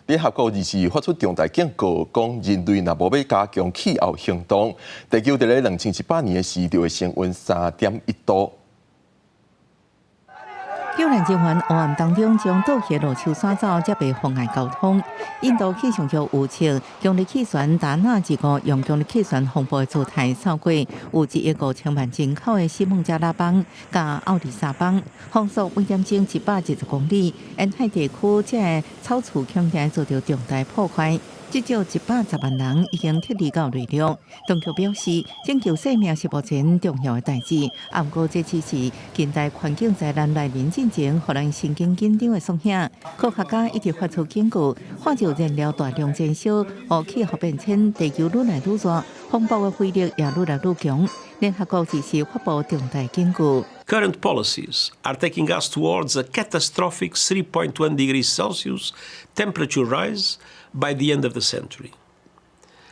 联合国24发出重大警告，讲人类若无要加强气候行动，地球伫咧2100年的时就会升温3.1度。救援人员黑暗当中将倒去路树山走，才被妨碍交通。印度气象局预测，强烈气旋达纳之后用强烈气旋风暴的姿态扫过，有15000万人口的西孟加拉邦加奥里萨邦，风速每点钟110公里，沿海地区这草厝恐惊遭到重大破坏。至少110万人已经撤离到内陆。当局表示，拯救生命是目前重要的代志。不过，这只是近代环境灾难来临进前，互人神经紧张的缩影。科学家一直发出警告，化石燃料大量减少，和气候变迁，地球愈来愈热，风暴的威力也愈来愈强。联合国只是发布重大警告。Current policies are taking us towards a catastrophic 3.1 degrees Celsius temperature rise by the end of the century.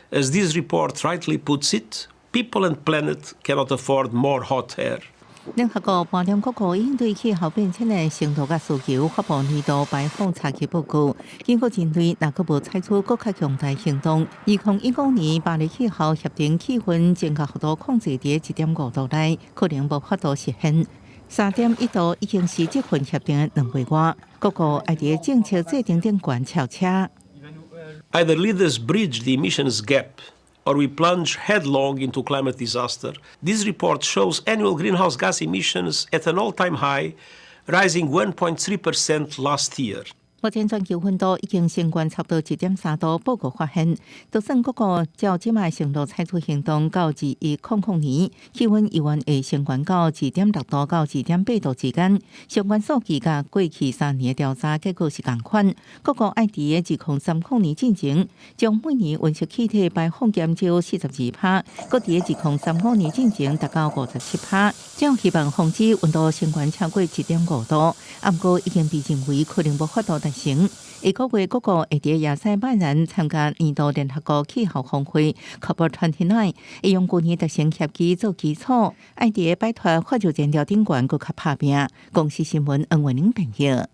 As this report rightly puts it, people and planet cannot afford more hot air. 联合国颁联合国应对气候变迁的程度甲需求发布年度排放查期报告，警告人类若佫无采取更较强大行动，2015年巴黎气候协定气温增加幅度控制伫1.5度内，可能无法度实现。3.1度已经是这份协定的2倍外，各国爱伫政策制定顶悬超车。Either leaders bridge the emissions gap, or we plunge headlong into climate disaster. This report shows annual greenhouse gas emissions at an all-time high, rising 1.3% last year. 目前全球温度已经升高差不多1.3度。报告发现，就算各国照即卖程度采取行动，到2100年，气温依然会升高到2.6度到2.8度之间。相关数据甲过去3年的调查结果是同款。各国爱伫2030年进前，将每年温室气体排放减少42%，搁伫2035年进前达到57%。这样希望防止温度升高超过1.5度。不过，已经被认为可能无法度达成。下个月，各国会伫亚塞拜然参加年度联合国气候峰会 COP29， 会用去年达成协议做基础，爱伫摆脱化石燃料顶悬搁较拍拼。公司新闻，恩文玲朋友。